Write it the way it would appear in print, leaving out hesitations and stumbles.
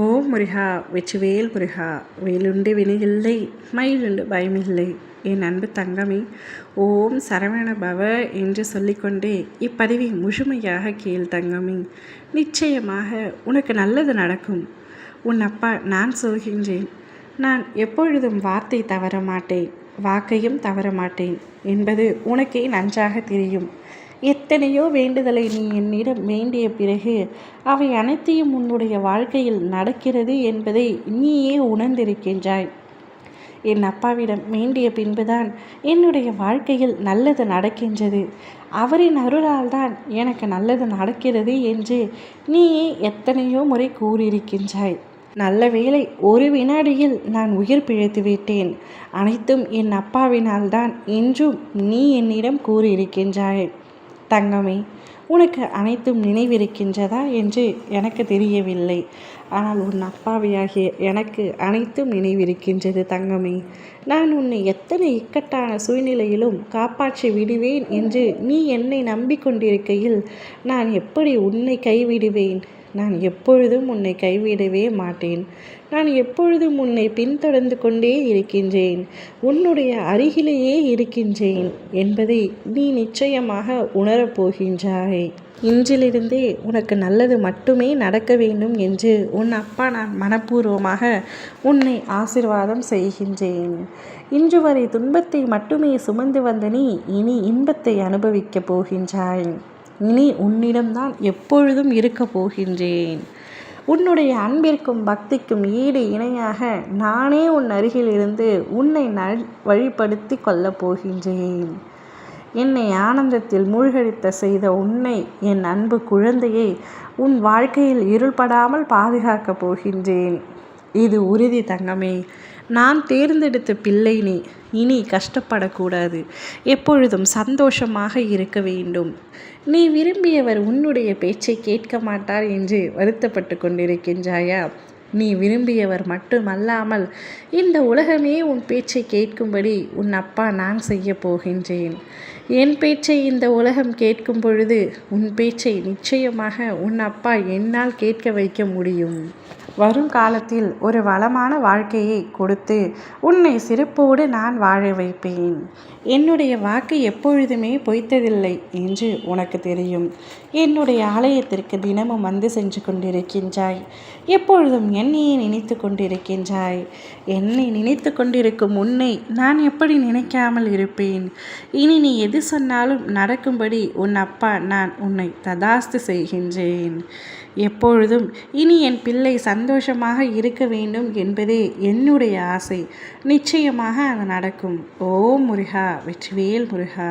ஓம் முருகா வெற்றிவேல் முருகா, வேலுண்டு வினையில்லை மயிலுண்டு பயமில்லை. என் அன்பு தங்கமே, ஓம் சரவண பவ என்று சொல்லிக்கொண்டே இப்பதிவை முழுமையாக கேள் தங்கமே. நிச்சயமாக உனக்கு நல்லது நடக்கும். உன் அப்பா நான் சொல்கின்றேன். நான் எப்பொழுதும் வார்த்தை தவற மாட்டேன், வாக்கையும் தவற மாட்டேன் என்பது உனக்கே நன்றாக தெரியும். எத்தனையோ வேண்டுதலை நீ என்னிடம் வேண்டிய பிறகு அவை அனைத்தையும் உன்னுடைய வாழ்க்கையில் நடக்கிறது என்பதை நீயே உணர்ந்திருக்கின்றாய். என் அப்பாவிடம் வேண்டிய பின்புதான் என்னுடைய வாழ்க்கையில் நல்லது நடக்கின்றது, அவரின் அருளால் தான் எனக்கு நல்லது நடக்கிறது என்று நீயே எத்தனையோ முறை கூறியிருக்கின்றாய். நல்ல வேளை, ஒரு வினாடியில் நான் உயிர் பிழைத்து விட்டேன். அனைத்தும் என் அப்பாவினால் தான் என்றும் நீ என்னிடம் கூறியிருக்கின்றாய். தங்கமே, உனக்கு அனைத்தும் நினைவிருக்கின்றதா என்று எனக்கு தெரியவில்லை. ஆனால் உன் அப்பாவியாகிய எனக்கு அனைத்தும் நினைவிருக்கின்றது தங்கமே. நான் உன்னை எத்தனை இக்கட்டான சூழ்நிலையிலும் காப்பாற்றி விடுவேன் என்று நீ என்னை நம்பிக்கொண்டிருக்கையில் நான் எப்படி உன்னை கைவிடுவேன்? நான் எப்பொழுதும் உன்னை கைவிடவே மாட்டேன். நான் எப்பொழுதும் உன்னை பின்தொடர்ந்து கொண்டே இருக்கின்றேன், உன்னுடைய அருகிலேயே இருக்கின்றேன் என்பதை நீ நிச்சயமாக உணரப்போகின்றாய். இன்றிலிருந்தே உனக்கு நல்லது மட்டுமே நடக்க வேண்டும் என்று உன் அப்பா நான் மனப்பூர்வமாக உன்னை ஆசீர்வாதம் செய்கின்றேன். இன்று வரை துன்பத்தை மட்டுமே சுமந்து வந்த நீ இனி இன்பத்தை அனுபவிக்கப் போகின்றாய். இனி உன்னிடம்தான் எப்பொழுதும் இருக்க போகின்றேன். உன்னுடைய அன்பிற்கும் பக்திக்கும் ஈடு இணையாக நானே உன் அருகில் இருந்து உன்னை வழிப்படுத்தி கொள்ளப் போகின்றேன். என்னை ஆனந்தத்தில் மூழ்கடித்த செய்த உன்னை, என் அன்பு குழந்தையை, உன் வாழ்க்கையில் இருள்படாமல் பாதுகாக்கப் போகின்றேன். இது உறுதி தங்கமே. நான் தேர்ந்தெடுத்த பிள்ளை நீ. இனி கஷ்டப்படக்கூடாது, எப்பொழுதும் சந்தோஷமாக இருக்க வேண்டும். நீ விரும்பியவர் உன்னுடைய பேச்சை கேட்க மாட்டார் என்று வருத்தப்பட்டு கொண்டிருக்கின்றாயா? நீ விரும்பியவர் மட்டுமல்லாமல் இந்த உலகமே உன் பேச்சை கேட்கும்படி உன் அப்பா நான் செய்ய போகின்றேன். என் பேச்சை இந்த உலகம் கேட்கும் பொழுது உன் பேச்சை நிச்சயமாக உன் அப்பா என்னால் கேட்க வைக்க முடியும். வரும் காலத்தில் ஒரு வளமான வாழ்க்கையை கொடுத்து உன்னை சிறப்போடு நான் வாழ வைப்பேன். என்னுடைய வாக்கு எப்பொழுதுமே பொய்த்ததில்லை என்று உனக்கு தெரியும். என்னுடைய ஆலயத்திற்கு தினமும் வந்து சென்று கொண்டிருக்கின்றாய். எப்பொழுதும் என்னையே நினைத்து கொண்டிருக்கின்றாய். என்னை நினைத்து கொண்டிருக்கும் உன்னை நான் எப்படி நினைக்காமல் இருப்பேன்? இனி நீ எது சொன்னாலும் நடக்கும்படி உன் அப்பா நான் உன்னை ததாஸ்து செய்கின்றேன். எப்பொழுதும் இனி என் பிள்ளை சந்தோஷமாக இருக்க வேண்டும் என்பதே என்னுடைய ஆசை. நிச்சயமாக அது நடக்கும். ஓம் முருகா வெற்றிவேல் முருகா.